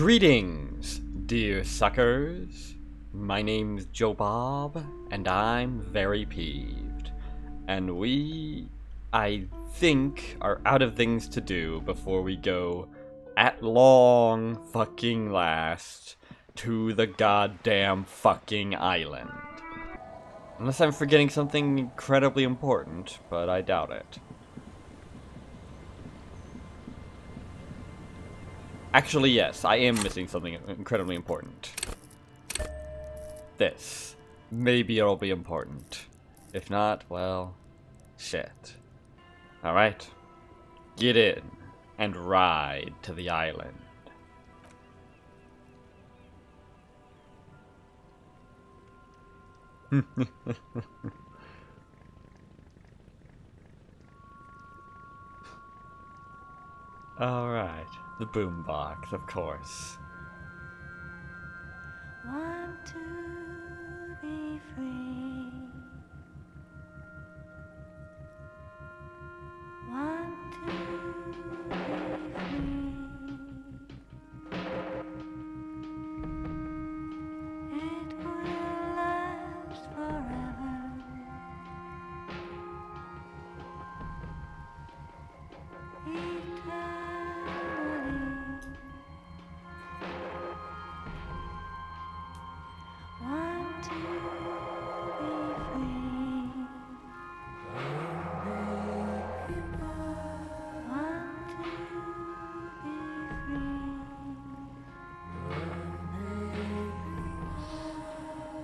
Greetings, dear suckers. My name's Joe Bob, and I'm very peeved. And I think, are out of things to do before we go, at long fucking last, to the goddamn fucking island. Unless I'm forgetting something incredibly important, but I doubt it. Actually, yes, I am missing something incredibly important. This. Maybe it'll be important. If not, well, shit. Alright. Get in and ride to the island. Alright. The boombox, of course. Want to be free. Want to be free. It will last forever. Eternally. Want to be free. Want to be free.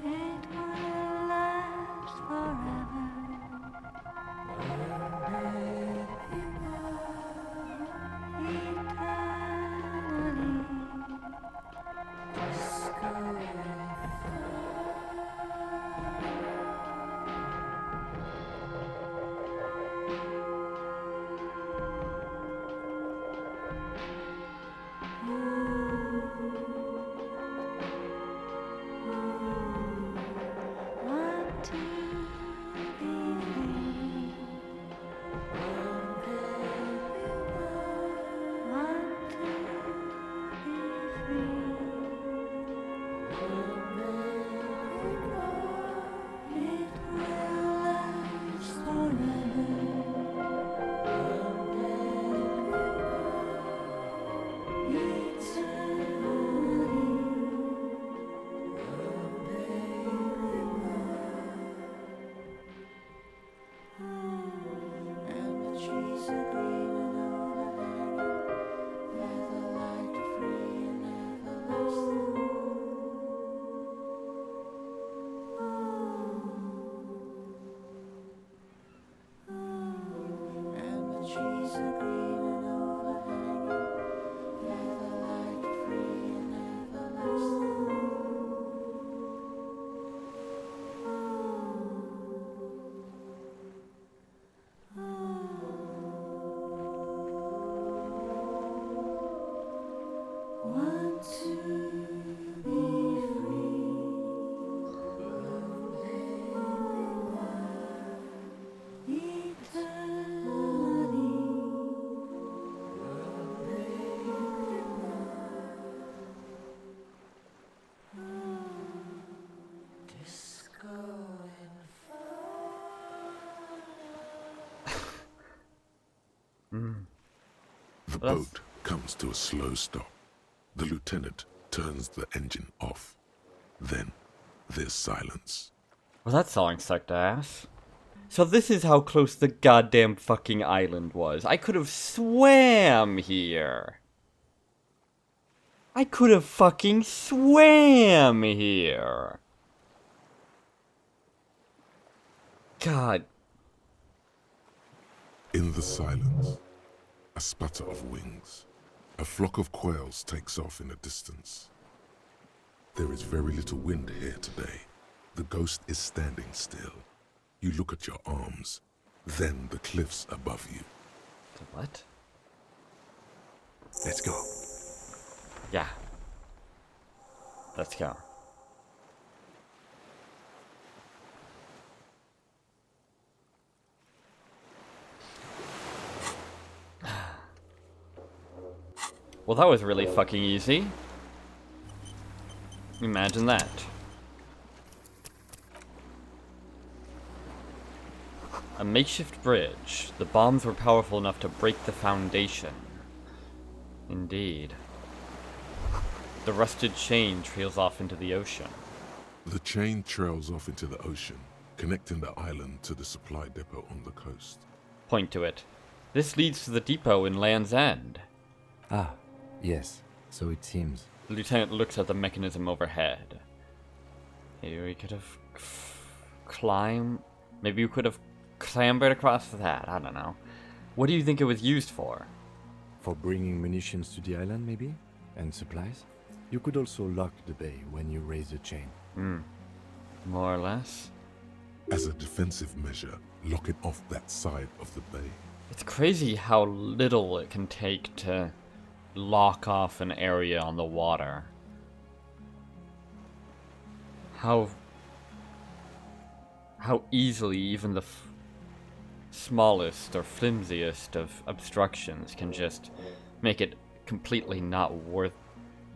It will last forever. Want to be free. Want to be free. It will last forever. And the trees are green and overhanging, feather light free and everlasting. And the trees are green and overhanging, feather light free and everlasting. Want to be free. Eternally. Disco and The boat comes to a slow stop. The lieutenant turns the engine off. Then there's silence. Well, that song sucked ass. So this is how close the goddamn fucking island was. I could have swam here. I could have fucking swam here. God. In the silence, a sputter of wings. A flock of quails takes off in the distance. There is very little wind here today. The ghost is standing still. You look at your arms, then the cliffs above you. The what? Let's go. Yeah. Let's go. Well, that was really fucking easy. Imagine that. A makeshift bridge. The bombs were powerful enough to break the foundation. Indeed. The rusted chain trails off into the ocean. The chain trails off into the ocean, connecting the island to the supply depot on the coast. Point to it. This leads to the depot in Land's End. Ah, yes, so it seems. The lieutenant looks at the mechanism overhead. Maybe we could have climbed. Maybe we could have clambered across that. I don't know. What do you think it was used for? For bringing munitions to the island, maybe? And supplies? You could also lock the bay when you raise the chain. More or less. As a defensive measure, lock it off that side of the bay. It's crazy how little it can take to lock off an area on the water. How easily even the smallest or flimsiest of obstructions can just make it completely not worth,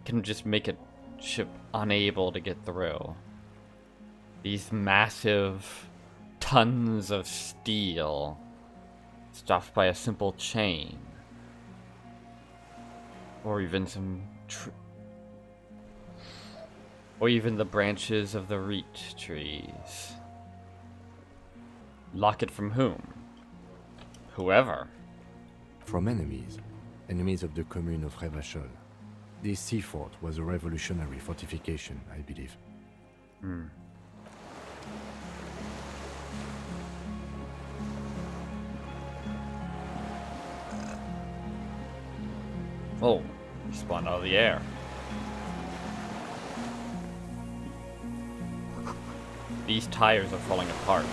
can just make a ship unable to get through. These massive tons of steel stopped by a simple chain. Or even or even the branches of the reet trees. Lock it from whom? Whoever. From enemies. Enemies of the commune of Revachol. This sea fort was a revolutionary fortification, I believe. Oh, he spawned out of the air. These tires are falling apart.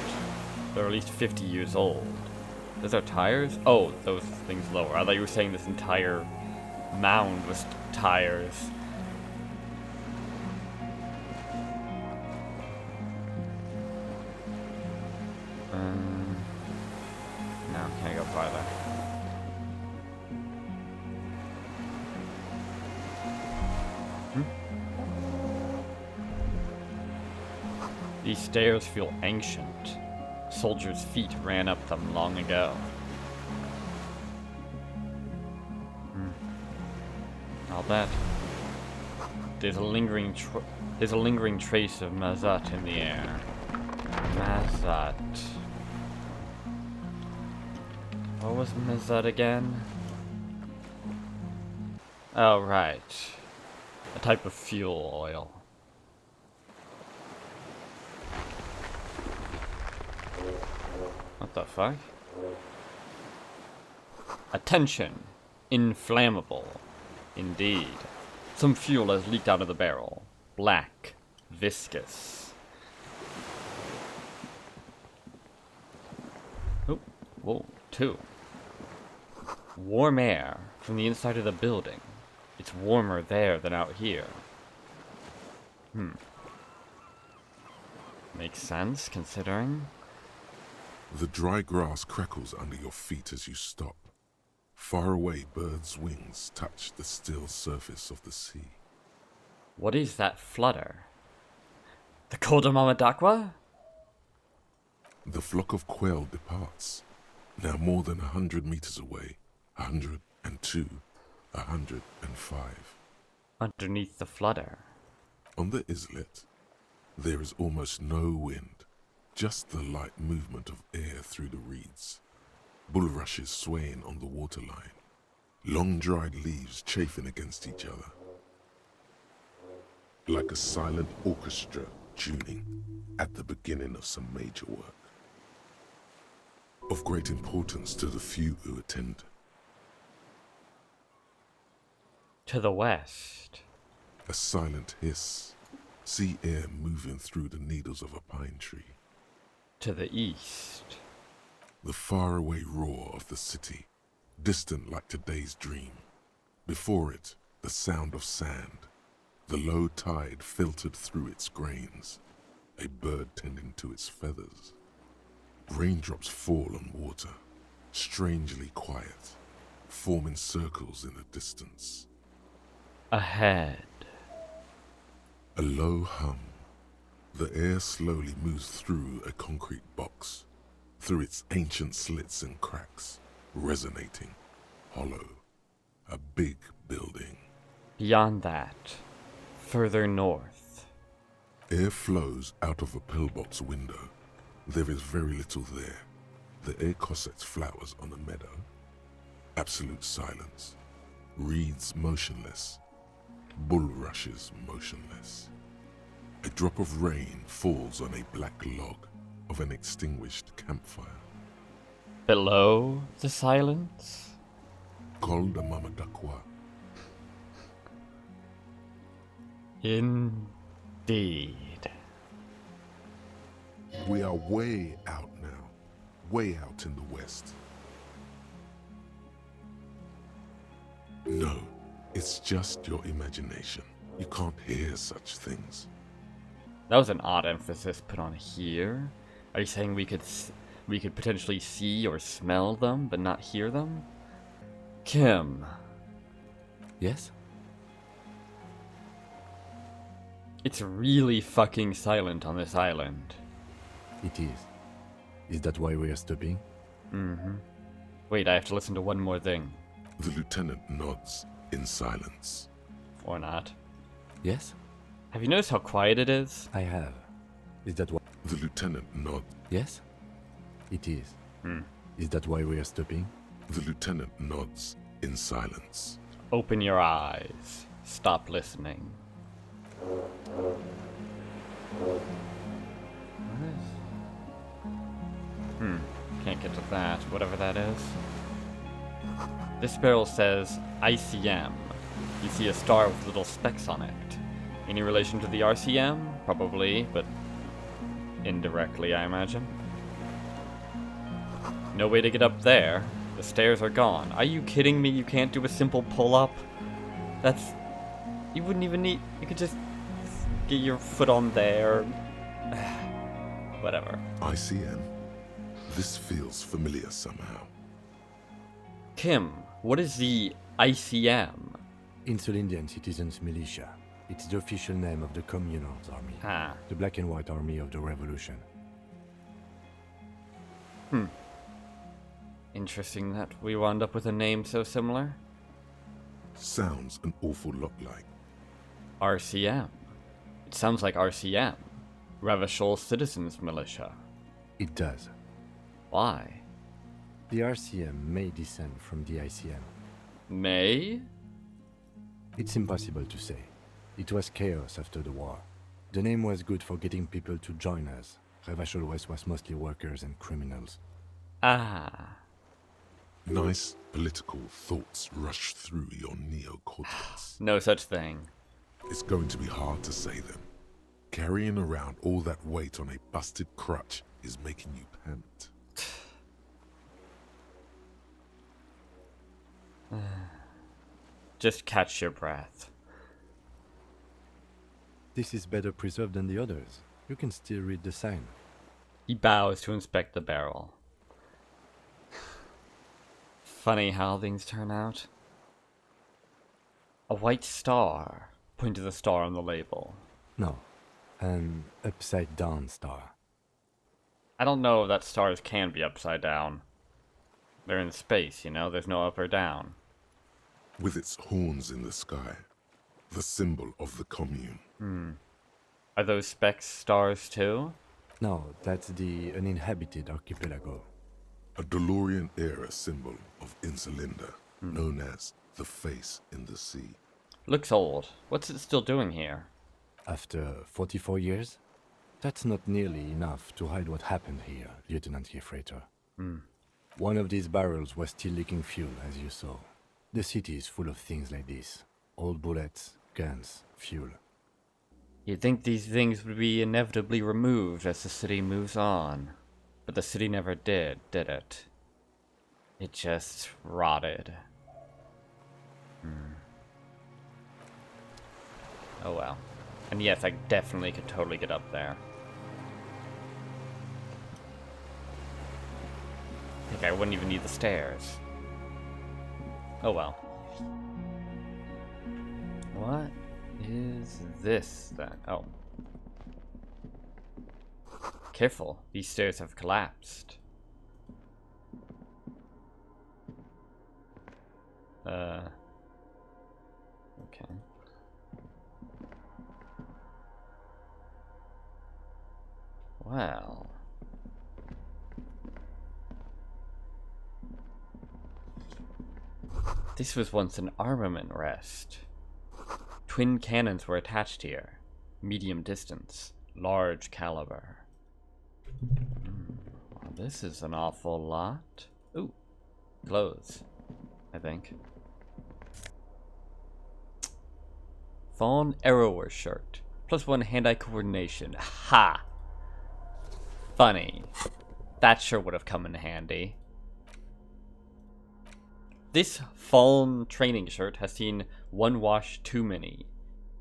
They're at least 50 years old. Those are tires? Oh, those things lower. I thought you were saying this entire mound was tires. No, can't go farther. These stairs feel ancient. Soldiers' feet ran up them long ago. I'll bet. There's a lingering trace of Mazat in the air. Mazat. What was Mazat again? Oh, right. A type of fuel oil. What the fuck? Attention! Inflammable. Indeed. Some fuel has leaked out of the barrel. Black. Viscous. Oh, whoa, 2. Warm air from the inside of the building. It's warmer there than out here. Makes sense, considering. The dry grass crackles under your feet as you stop. Far away, birds' wings touch the still surface of the sea. What is that flutter? The Kodamamadakwa? The flock of quail departs, now more than 100 meters away, 102, 105. Underneath the flutter. On the islet, there is almost no wind, just the light movement of air through the reeds. Bulrushes swaying on the waterline, long dried leaves chafing against each other. Like a silent orchestra tuning at the beginning of some major work. Of great importance to the few who attend. To the west. A silent hiss, sea air moving through the needles of a pine tree. To the east. The faraway roar of the city, distant like today's dream. Before it, the sound of sand, the low tide filtered through its grains, a bird tending to its feathers. Raindrops fall on water, strangely quiet, forming circles in the distance. Ahead. A low hum. The air slowly moves through a concrete box, through its ancient slits and cracks, resonating, hollow. A big building. Beyond that, further north. Air flows out of a pillbox window. There is very little there. The air cossets flowers on a meadow. Absolute silence. Reeds motionless. Bulrushes motionless. A drop of rain falls on a black log of an extinguished campfire. Below the silence? Col de Mamadakwa. Indeed. We are way out now. Way out in the west. No, it's just your imagination. You can't hear such things. That was an odd emphasis put on here. Are you saying we could potentially see or smell them, but not hear them? Kim. Yes? It's really fucking silent on this island. It is. Is that why we are stopping? Mm-hmm. Wait, I have to listen to one more thing. The lieutenant nods in silence. Or not. Yes? Have you noticed how quiet it is? I have. Is that why? The lieutenant nods. Yes? It is. Hmm. Is that why we are stopping? The lieutenant nods in silence. Open your eyes. Stop listening. What is... Can't get to that, whatever that is. This barrel says ICM. You see a star with little specks on it. Any relation to the RCM? Probably, but indirectly, I imagine. No way to get up there. The stairs are gone. Are you kidding me? You can't do a simple pull-up? That's... You wouldn't even need... You could just get your foot on there. Whatever. ICM. This feels familiar somehow. Kim, what is the ICM? Insulindian Citizens Militia. It's the official name of the Communards Army. Ah. The Black and White Army of the Revolution. Interesting that we wound up with a name so similar. Sounds an awful lot like. RCM. It sounds like RCM. Revachol Citizens Militia. It does. Why? The RCM may descend from the ICM. May? It's impossible to say. It was chaos after the war. The name was good for getting people to join us. Revachol West was mostly workers and criminals. Ah. Nice political thoughts rush through your neocortex. No such thing. It's going to be hard to say them. Carrying around all that weight on a busted crutch is making you pant. Just catch your breath. This is better preserved than the others. You can still read the sign. He bows to inspect the barrel. Funny how things turn out. A white star. Point to the star on the label. No, an upside-down star. I don't know if that stars can be upside down. They're in space, you know? There's no up or down. With its horns in the sky, the symbol of the commune. Are those specks stars too? No, that's the uninhabited archipelago. A DeLorean-era symbol of Insulinda, known as the face in the sea. Looks old. What's it still doing here? After 44 years? That's not nearly enough to hide what happened here, Lieutenant Gefreiter. One of these barrels was still leaking fuel, as you saw. The city is full of things like this. Old bullets, guns, fuel. You'd think these things would be inevitably removed as the city moves on. But the city never did it? It just rotted. Oh well. And yes, I definitely could totally get up there. I think I wouldn't even need the stairs. Oh well. What is is this then? Oh. Careful, these stairs have collapsed. Okay. Well. This was once an armament rest. Twin cannons were attached here. Medium distance, large caliber. Well, this is an awful lot. Ooh, clothes, I think. Fawn arrower shirt. +1 hand-eye coordination. Ha! Funny. That sure would have come in handy. This fawn training shirt has seen one wash too many.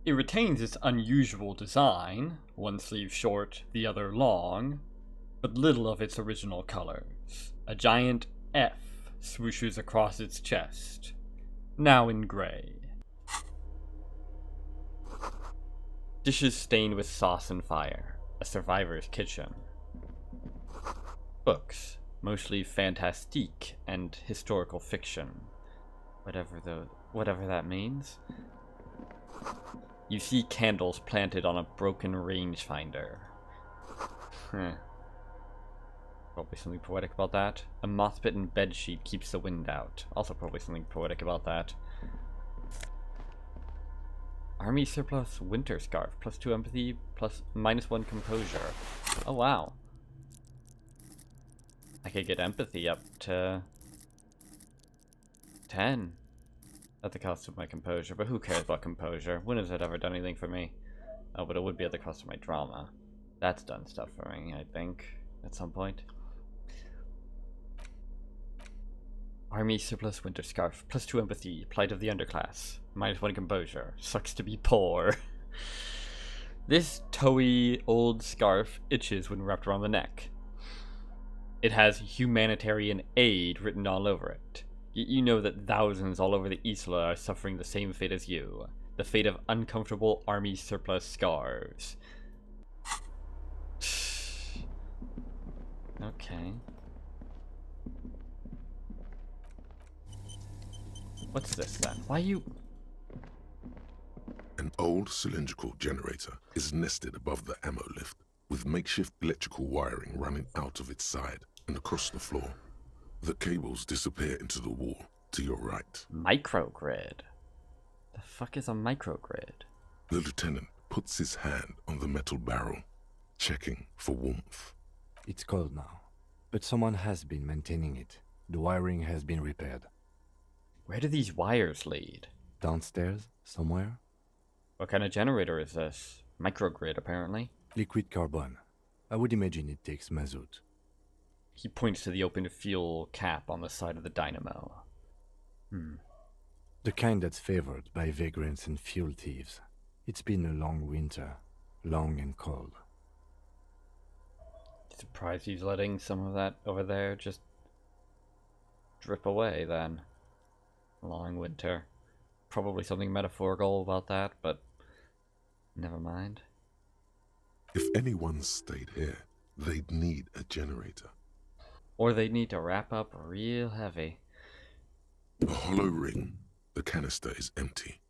It retains its unusual design, one sleeve short, the other long, but little of its original colors. A giant F swooshes across its chest, now in gray. Dishes stained with sauce and fire, a survivor's kitchen. Books, mostly fantastique and historical fiction. Whatever that means. You see candles planted on a broken rangefinder. Probably something poetic about that. A moth-bitten bedsheet keeps the wind out. Also probably something poetic about that. Army surplus winter scarf. +2 empathy, -1 composure. Oh wow. I could get empathy up to 10 at the cost of my composure, but who cares about composure? When has it ever done anything for me? Oh, but it would be at the cost of my drama. That's done stuff for me, I think, at some point. Army surplus winter scarf, +2 empathy, plight of the underclass, -1 composure. Sucks to be poor. This towy old scarf itches when wrapped around the neck. It has humanitarian aid written all over it. Yet you know that thousands all over the Isla are suffering the same fate as you. The fate of uncomfortable army surplus scarves. Okay. What's this then? Why you... An old cylindrical generator is nested above the ammo lift, with makeshift electrical wiring running out of its side and across the floor. The cables disappear into the wall to your right. Microgrid? The fuck is a microgrid? The lieutenant puts his hand on the metal barrel, checking for warmth. It's cold now, but someone has been maintaining it. The wiring has been repaired. Where do these wires lead? Downstairs, somewhere? What kind of generator is this? Microgrid, apparently. Liquid carbon. I would imagine it takes mazout. He points to the open fuel cap on the side of the dynamo. The kind that's favored by vagrants and fuel thieves. It's been a long winter, long and cold. Surprised he's letting some of that over there just drip away then. Long winter. Probably something metaphorical about that, but never mind. If anyone stayed here, they'd need a generator. Or they'd need to wrap up real heavy. A hollow ring. The canister is empty.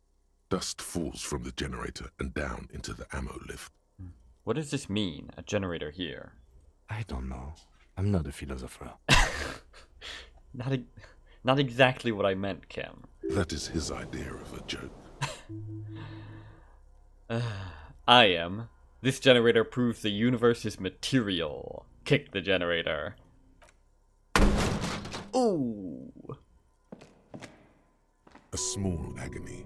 Dust falls from the generator and down into the ammo lift. What does this mean, a generator here? I don't know. I'm not a philosopher. Not exactly what I meant, Kim. That is his idea of a joke. I am. This generator proves the universe is material. Kick the generator. Ooh. A small agony.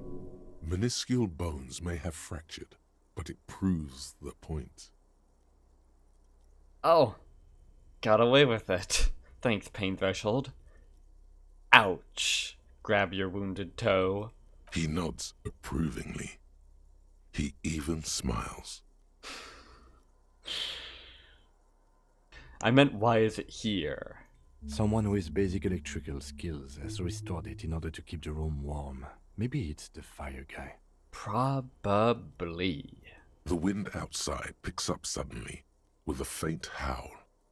Minuscule bones may have fractured, but it proves the point. Oh. Got away with it. Thanks, pain threshold. Ouch. Grab your wounded toe. He nods approvingly. He even smiles. I meant, why is it here? Someone with basic electrical skills has restored it in order to keep the room warm. Maybe it's the fire guy. Probably. The wind outside picks up suddenly with a faint howl.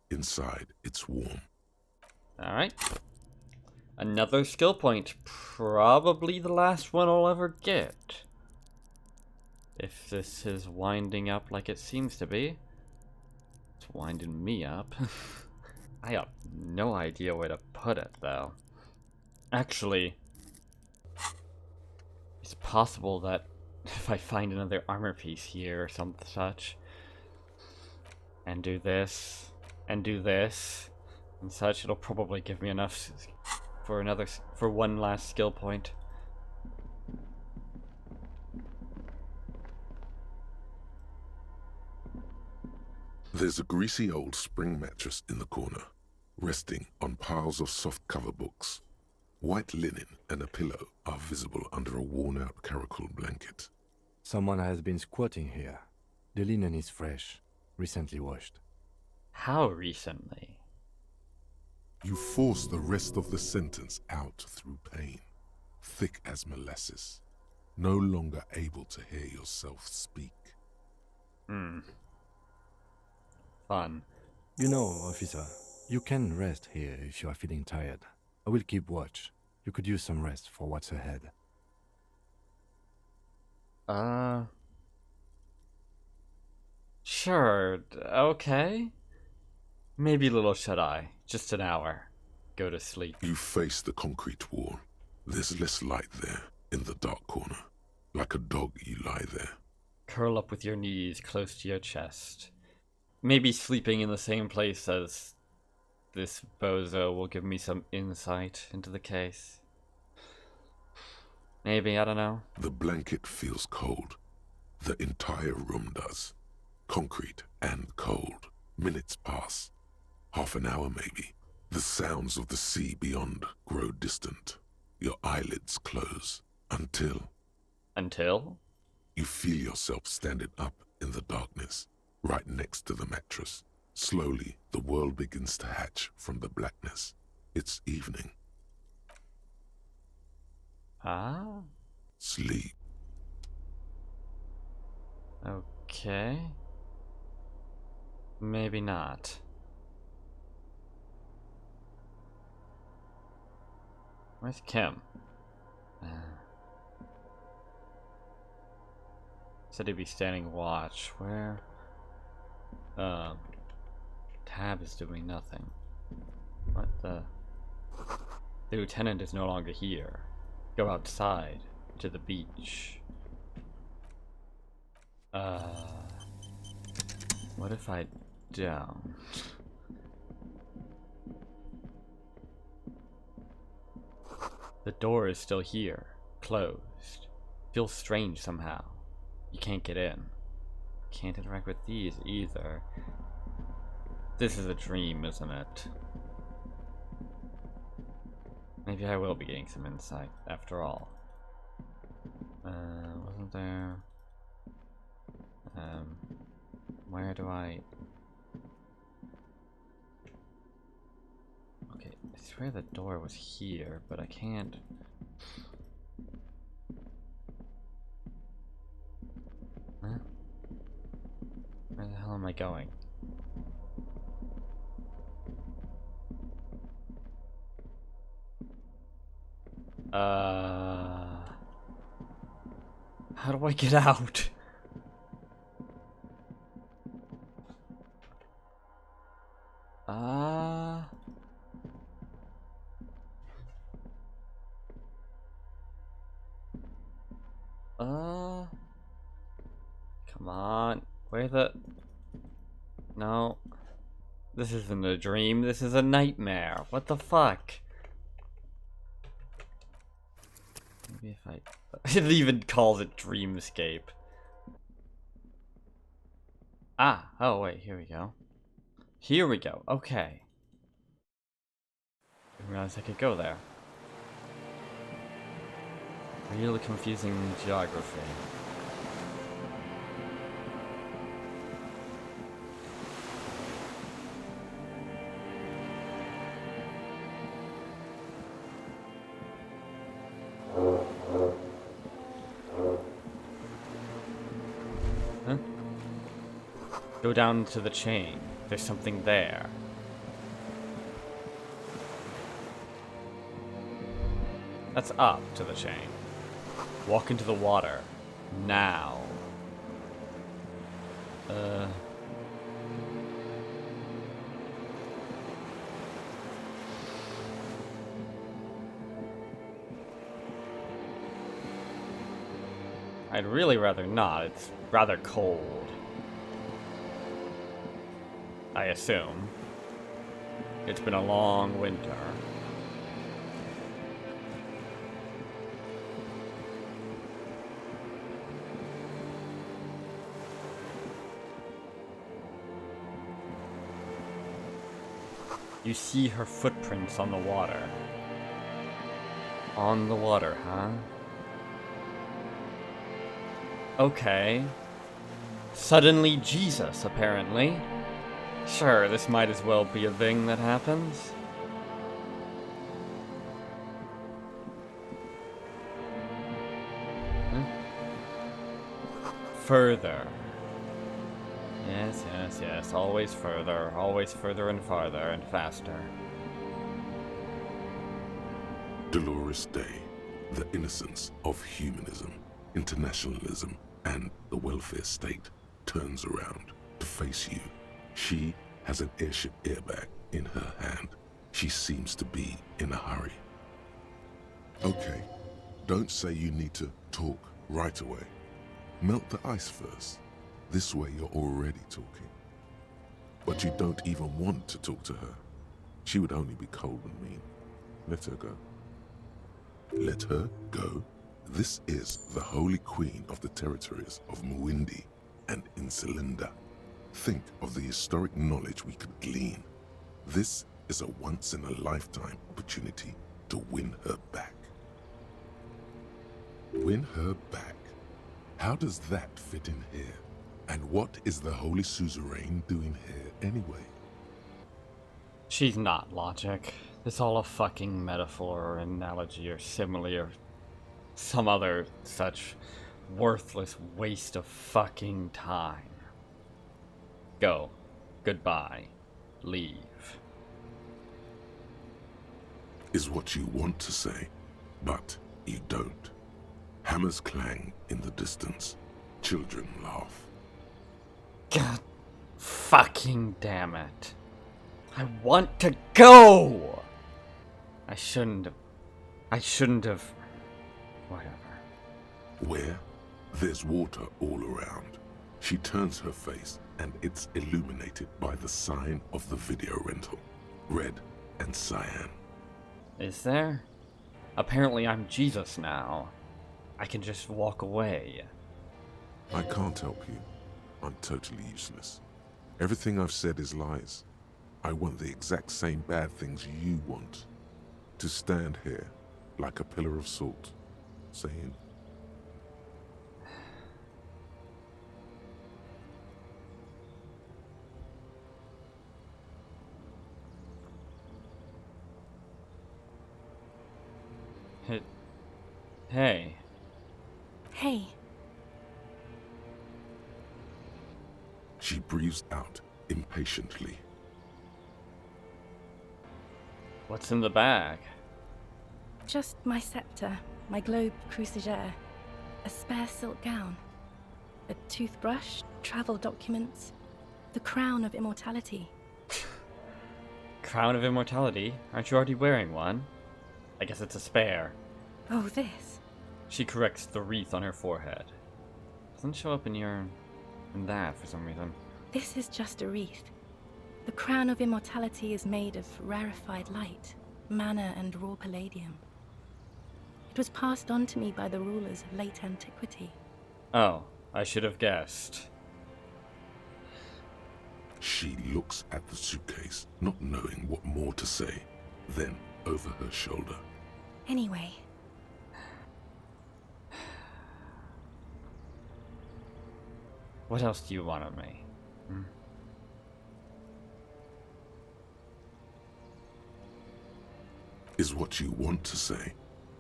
Inside, it's warm. Alright. Another skill point. Probably the last one I'll ever get. If this is winding up like it seems to be. It's winding me up. I have no idea where to put it, though. Actually, it's possible that if I find another armor piece here or some such, and do this, and do this, and such, it'll probably give me enough for one last skill point. There's a greasy old spring mattress in the corner, resting on piles of soft cover books. White linen and a pillow are visible under a worn-out caracol blanket. Someone has been squatting here. The linen is fresh, recently washed. How recently? You force the rest of the sentence out through pain, thick as molasses, no longer able to hear yourself speak. Fun. You know, officer, you can rest here if you are feeling tired. I will keep watch. You could use some rest for what's ahead. Sure, okay. Maybe little shut-eye. Just an hour. Go to sleep. You face the concrete wall. There's less light there, in the dark corner. Like a dog, you lie there. Curl up with your knees close to your chest. Maybe sleeping in the same place as this bozo will give me some insight into the case. Maybe, I don't know. The blanket feels cold. The entire room does. Concrete and cold. Minutes pass. Half an hour maybe. The sounds of the sea beyond grow distant. Your eyelids close. Until Until? you feel yourself standing up in the darkness, right next to the mattress. Slowly, the world begins to hatch from the blackness. It's evening. Ah? Sleep. Okay. Maybe not. Where's Kim? Said he'd be standing watch. Where? Tab is doing nothing. What the? The lieutenant is no longer here. Go outside to the beach. What if I don't? The door is still here, closed. Feels strange somehow. You can't get in. Can't interact with these either. This is a dream, isn't it? Maybe I will be getting some insight after all. Wasn't there... where do I... Okay, I swear the door was here, but I can't... Huh? Where the hell am I going? How do I get out? Come on. Where the... No. This isn't a dream, this is a nightmare. What the fuck? Maybe if I... It even calls it dreamscape. Ah, oh wait, here we go. Here we go, okay. Didn't realize I could go there. Really confusing geography. Huh? Go down to the chain. There's something there. That's up to the chain. Walk into the water. Now. I'd really rather not. It's rather cold. I assume. It's been a long winter. You see her footprints on the water. On the water, huh? Okay. Suddenly Jesus, apparently. Sure, this might as well be a thing that happens. Huh? Further. Yes, yes, yes. Always further and farther and faster. Dolores Day, the innocence of humanism, internationalism, and the welfare state turns around to face you. She has an airship airbag in her hand. She seems to be in a hurry. Okay, don't say you need to talk right away. Melt the ice first. This way you're already talking. But you don't even want to talk to her. She would only be cold and mean. Let her go. Let her go? This is the holy queen of the territories of Muindi and Insulinda. Think of the historic knowledge we could glean. This is a once-in-a-lifetime opportunity to win her back. Win her back? How does that fit in here? And what is the Holy Suzerain doing here anyway? She's not logic. It's all a fucking metaphor or analogy or simile or some other such worthless waste of fucking time. Go. Goodbye. Leave. Is what you want to say, but you don't. Hammers clang in the distance. Children laugh. God fucking damn it. I want to go! I shouldn't have... Whatever. Where? There's water all around. She turns her face, and it's illuminated by the sign of the video rental. Red and cyan. Is there? Apparently I'm Jesus now. I can just walk away. I can't help you. I'm totally useless. Everything I've said is lies. I want the exact same bad things you want. To stand here, like a pillar of salt, saying, Hey. Hey, She breathes out impatiently. What's in the bag? just my scepter, my globe cruciger, a spare silk gown, a toothbrush, travel documents, the crown of immortality. Crown of Immortality? Aren't you already wearing one? I guess it's a spare. Oh, this. She corrects the wreath on her forehead. Doesn't show up in that for some reason. This is just a wreath. The crown of immortality is made of rarefied light, mana and raw palladium. It was passed on to me by the rulers of late antiquity. Oh, I should have guessed. She looks at the suitcase, not knowing what more to say. Then, over her shoulder, Anyway, What else do you want of me? is what you want to say.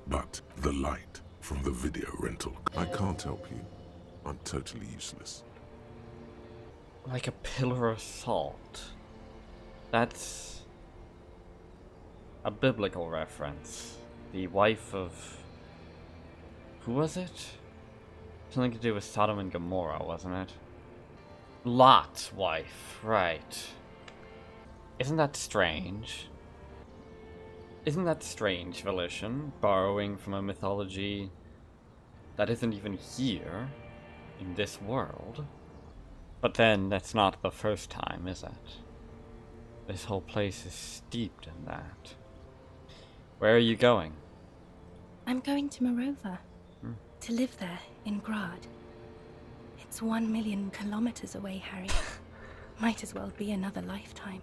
But the light from the video rental. I can't help you. I'm totally useless. Like a pillar of salt. That's a biblical reference. The wife of... who was it? Something to do with Sodom and Gomorrah, wasn't it? Lot's wife, right. Isn't that strange? Isn't that strange, Volition? Borrowing from a mythology that isn't even here, in this world? But then, that's not the first time, is it? This whole place is steeped in that. Where are you going? I'm going to Morova. To live there, in Grad. It's 1 million kilometers away, Harry. Might as well be another lifetime.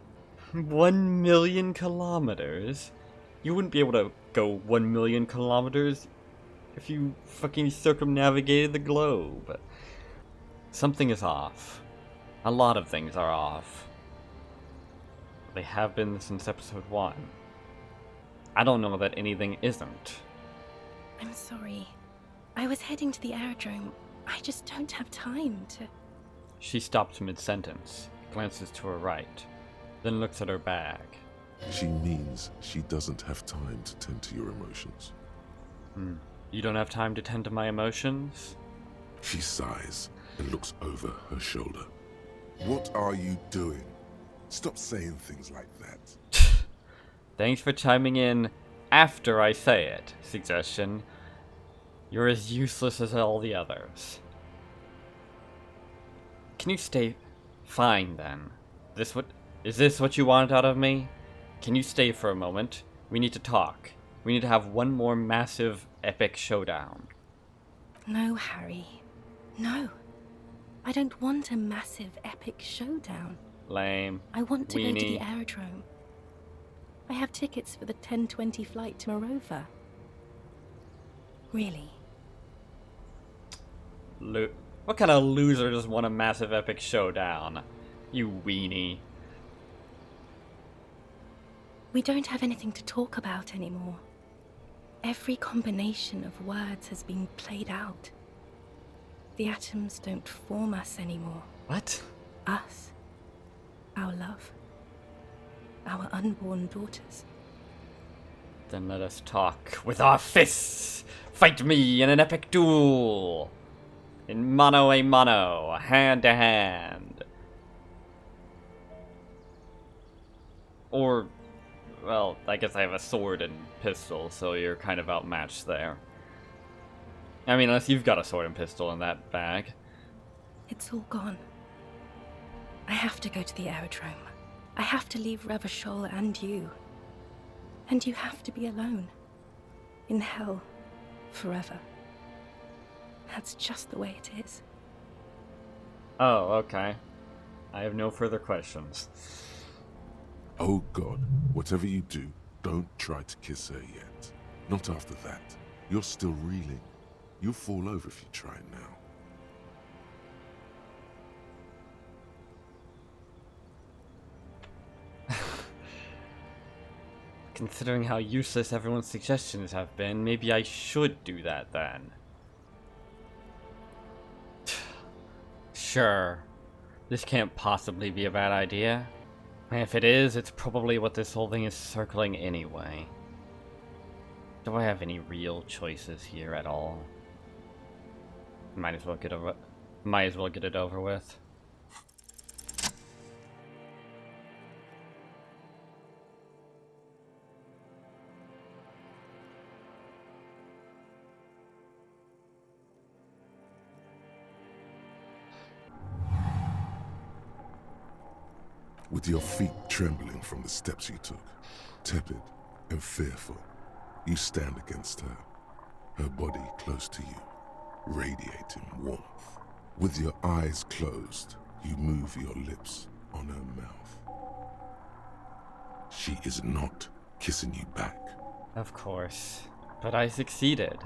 1 million kilometers? You wouldn't be able to go 1 million kilometers if you fucking circumnavigated the globe. Something is off. A lot of things are off. They have been since episode 1. I don't know that anything isn't. I'm sorry. I was heading to the aerodrome. I just don't have time to... She stops mid-sentence, glances to her right, then looks at her bag. She means she doesn't have time to tend to your emotions. You don't have time to tend to my emotions? She sighs and looks over her shoulder. What are you doing? Stop saying things like that. Thanks for chiming in after I say it. Suggestion. You're as useless as all the others. Can you stay... Fine, then. Is this what you wanted out of me? Can you stay for a moment? We need to talk. We need to have one more massive, epic showdown. No, Harry. No. I don't want a massive, epic showdown. Lame. I want to go to Weenie. the aerodrome. I have tickets for the 10:20 flight to Morova. Really. What kind of loser just want a massive epic showdown? You weenie. We don't have anything to talk about anymore. Every combination of words has been played out. The atoms don't form us anymore. What? Us. Our love. Our unborn daughters. Then let us talk with our fists! Fight me in an epic duel! In mano a mano, hand to hand. Or, well, I guess I have a sword and pistol, so you're kind of outmatched there. I mean, unless you've got a sword and pistol in that bag. It's all gone. I have to go to the aerodrome. I have to leave Revachol and you. And you have to be alone. In hell. Forever. That's just the way it is. Oh, okay. I have no further questions. Oh God, whatever you do, don't try to kiss her yet. Not after that. You're still reeling. You'll fall over if you try now. Considering how useless everyone's suggestions have been, maybe I should do that then. Sure. This can't possibly be a bad idea. And if it is, it's probably what this whole thing is circling anyway. Do I have any real choices here at all? Might as well get it over with. With your feet trembling from the steps you took, tepid and fearful, you stand against her, her body close to you, radiating warmth. With your eyes closed, you move your lips on her mouth. She is not kissing you back. Of course. But I succeeded.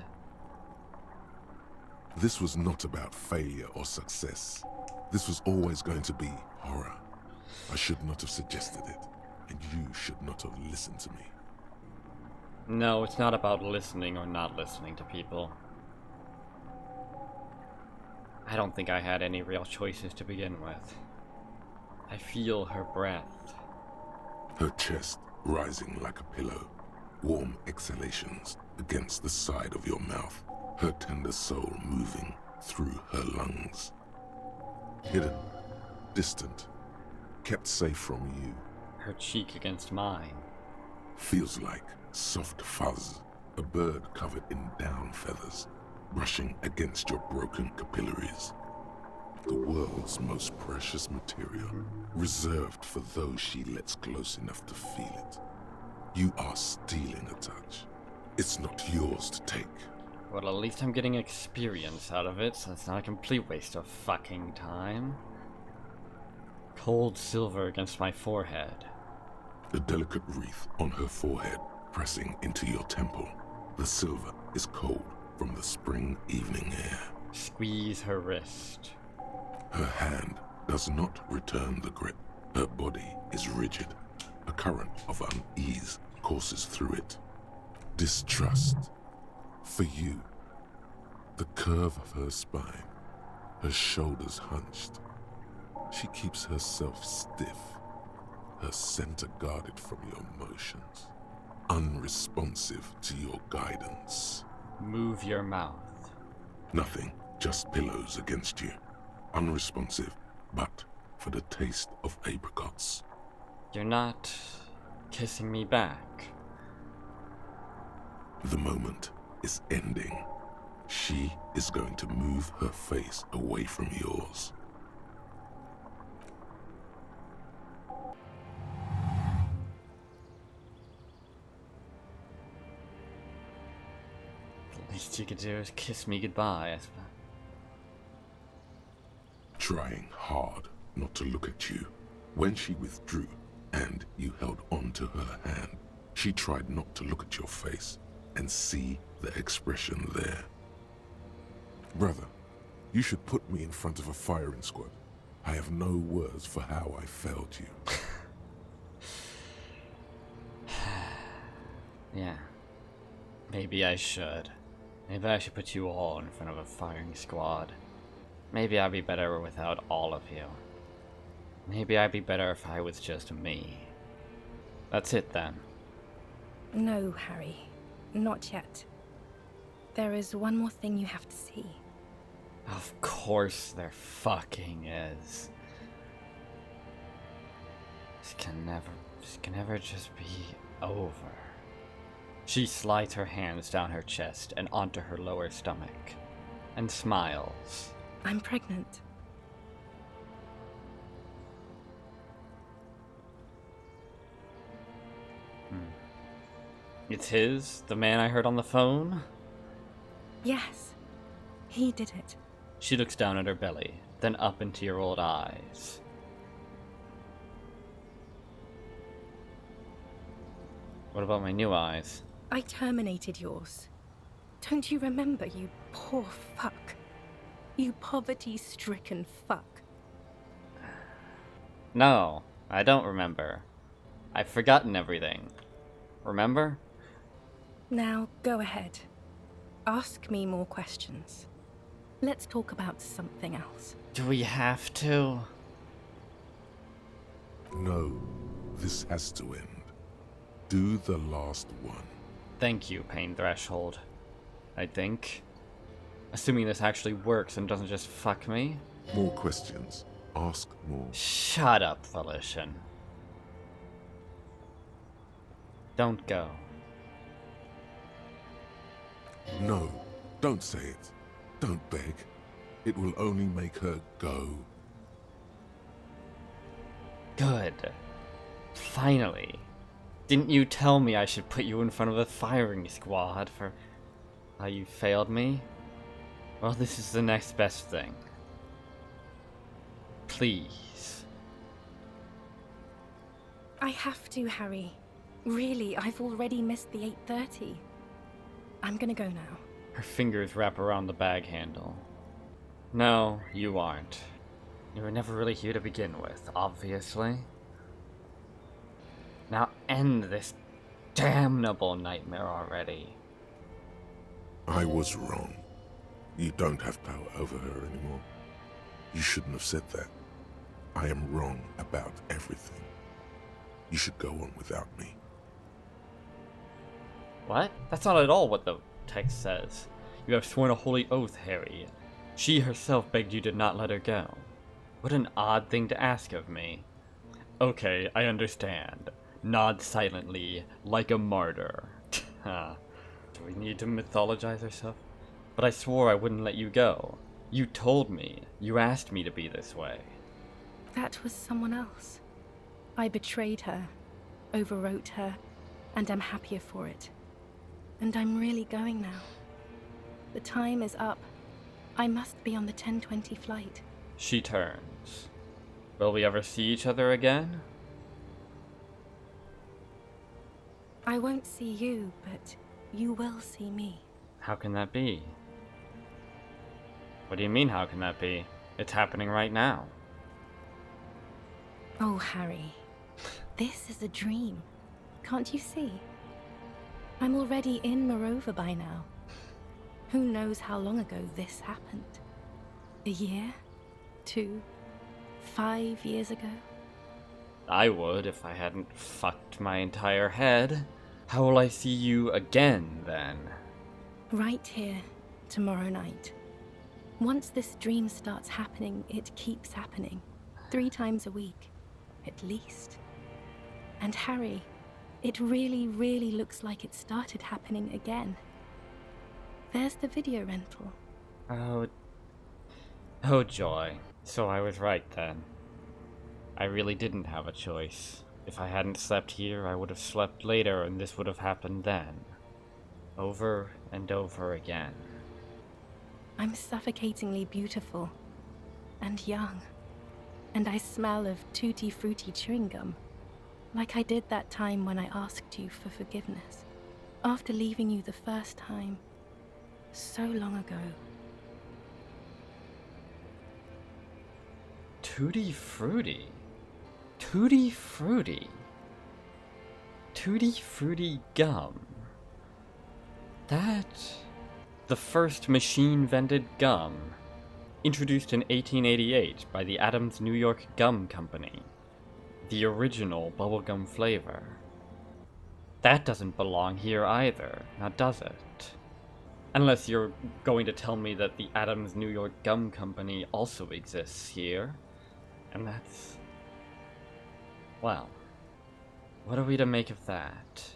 This was not about failure or success. This was always going to be horror. I should not have suggested it, and you should not have listened to me. No, it's not about listening or not listening to people. I don't think I had any real choices to begin with. I feel her breath. Her chest rising like a pillow, warm exhalations against the side of your mouth, her tender soul moving through her lungs. Hidden, distant, kept safe from you, Her cheek against mine. feels like soft fuzz, a bird covered in down feathers, brushing against your broken capillaries. The world's most precious material, reserved for those she lets close enough to feel it. You are stealing a touch. It's not yours to take. Well, at least I'm getting experience out of it, so it's not a complete waste of fucking time. Cold silver against my forehead. A delicate wreath on her forehead, pressing into your temple. The silver is cold from the spring evening air. Squeeze her wrist. Her hand does not return the grip. Her body is rigid. A current of unease courses through it. Distrust. For you. The curve of her spine. Her shoulders hunched. She keeps herself stiff. Her center guarded from your motions. Unresponsive to your guidance. Move your mouth. Nothing, just pillows against you. Unresponsive, but for the taste of apricots. You're not kissing me back. The moment is ending. She is going to move her face away from yours. The least you could do is kiss me goodbye, I suppose. Trying hard not to look at you. When she withdrew and you held on to her hand, she tried not to look at your face and see the expression there. Brother, you should put me in front of a firing squad. I have no words for how I failed you. Yeah. Maybe I should. Maybe I should put you all in front of a firing squad. Maybe I'd be better without all of you. Maybe I'd be better if I was just me. That's it then. No, Harry. Not yet. There is one more thing you have to see. Of course there fucking is. This can never just be over. She slides her hands down her chest and onto her lower stomach, and smiles. I'm pregnant. It's his? The man I heard on the phone? Yes, he did it. She looks down at her belly, then up into your old eyes. What about my new eyes? I terminated yours. Don't you remember, you poor fuck? You poverty-stricken fuck. No, I don't remember. I've forgotten everything. Remember? Now, go ahead. Ask me more questions. Let's talk about something else. Do we have to? No, this has to end. Do the last one. Thank you, Pain Threshold. I think. Assuming this actually works and doesn't just fuck me. More questions. Ask more. Shut up, Volition. Don't go. No, don't say it. Don't beg. It will only make her go. Good. Finally. Didn't you tell me I should put you in front of a firing squad for how you failed me? Well, this is the next best thing. Please. I have to, Harry. Really, I've already missed the 8:30. I'm gonna go now. Her fingers wrap around the bag handle. No, you aren't. You were never really here to begin with, obviously. Now end this damnable nightmare already. I was wrong. You don't have power over her anymore. You shouldn't have said that. I am wrong about everything. You should go on without me. What? That's not at all what the text says. You have sworn a holy oath, Harry. She herself begged you to not let her go. What an odd thing to ask of me. Okay, I understand. Nod silently, like a martyr. Do we need to mythologize ourselves? But I swore I wouldn't let you go. You told me. You asked me to be this way. That was someone else. I betrayed her, overwrote her, and am happier for it. And I'm really going now. The time is up. I must be on the 10:20 flight. She turns. Will we ever see each other again? I won't see you, but you will see me. How can that be? What do you mean, how can that be? It's happening right now. Oh, Harry. This is a dream. Can't you see? I'm already in Morova by now. Who knows how long ago this happened? A year? 2? 5 years ago? I would if I hadn't fucked my entire head. How will I see you again, then? Right here, tomorrow night. Once this dream starts happening, it keeps happening. 3 times a week, at least. And Harry, it really, really looks like it started happening again. There's the video rental. Oh joy. So I was right then. I really didn't have a choice. If I hadn't slept here, I would have slept later and this would have happened then. Over and over again. I'm suffocatingly beautiful. And young. And I smell of tutti frutti chewing gum. Like I did that time when I asked you for forgiveness. After leaving you the first time. So long ago. Tutti Frutti. Tutti Frutti. Tutti Frutti gum. That... The first machine-vented gum. Introduced in 1888 by the Adams New York Gum Company. The original bubblegum flavor. That doesn't belong here either, now does it? Unless you're going to tell me that the Adams New York Gum Company also exists here. And that's... Well, what are we to make of that?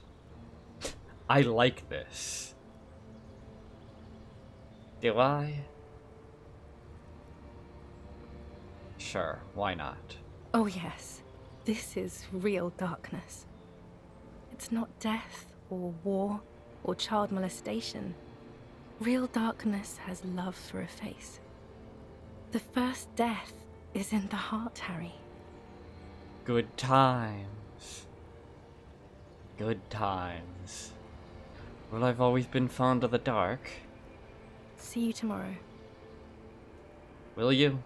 I like this. Do I? Sure, why not? Oh yes, this is real darkness. It's not death, or war, or child molestation. Real darkness has love for a face. The first death is in the heart, Harry. Good times. Good times. Well, I've always been fond of the dark. See you tomorrow. Will you?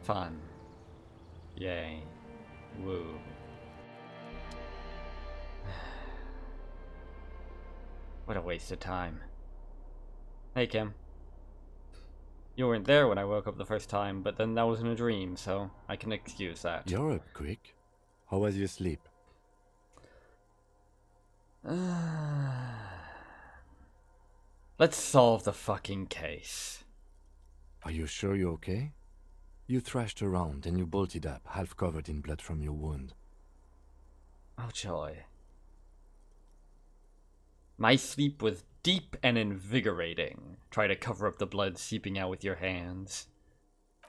Fun. Yay. Woo. What a waste of time. Hey, Kim. You weren't there when I woke up the first time, but then that was in a dream, so I can excuse that. You're up quick. How was your sleep? Let's solve the fucking case. Are you sure you're okay? You thrashed around and you bolted up, half covered in blood from your wound. Oh, joy. My sleep was deep and invigorating. Try to cover up the blood seeping out with your hands.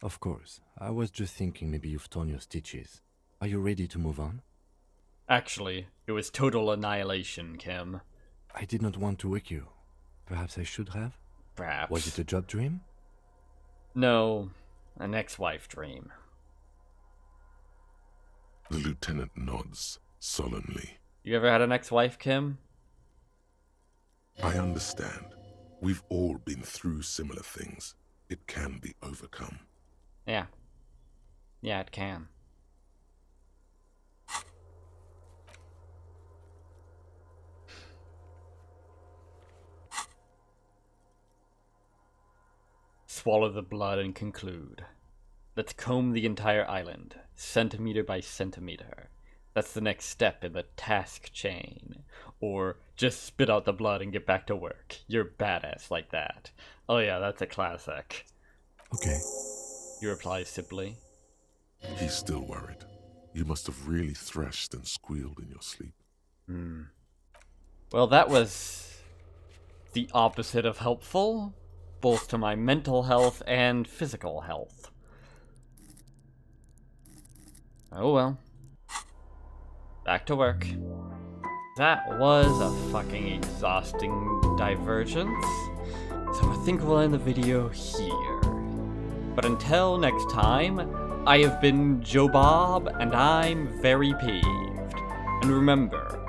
Of course. I was just thinking maybe you've torn your stitches. Are you ready to move on? Actually, it was total annihilation, Kim. I did not want to wake you. Perhaps I should have? Perhaps. Was it a job dream? No, an ex-wife dream. The lieutenant nods solemnly. You ever had an ex-wife, Kim? I understand. We've all been through similar things. It can be overcome. Yeah. Yeah, it can. swallow the blood and conclude. Let's comb the entire island, centimeter by centimeter. That's the next step in the task chain. Or just spit out the blood and get back to work. You're badass like that. Oh yeah, that's a classic. Okay. He replies simply. He's still worried. You must have really thrashed and squealed in your sleep. Well, that was the opposite of helpful, both to my mental health and physical health. Oh well. Back to work. That was a fucking exhausting divergence, so I think we'll end the video here. But until next time, I have been Joe Bob, and I'm very peeved. And remember,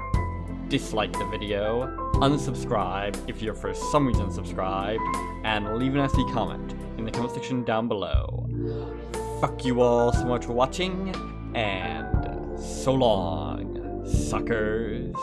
dislike the video, unsubscribe if you're for some reason subscribed, and leave a nasty comment in the comment section down below. Fuck you all so much for watching, and so long, suckers.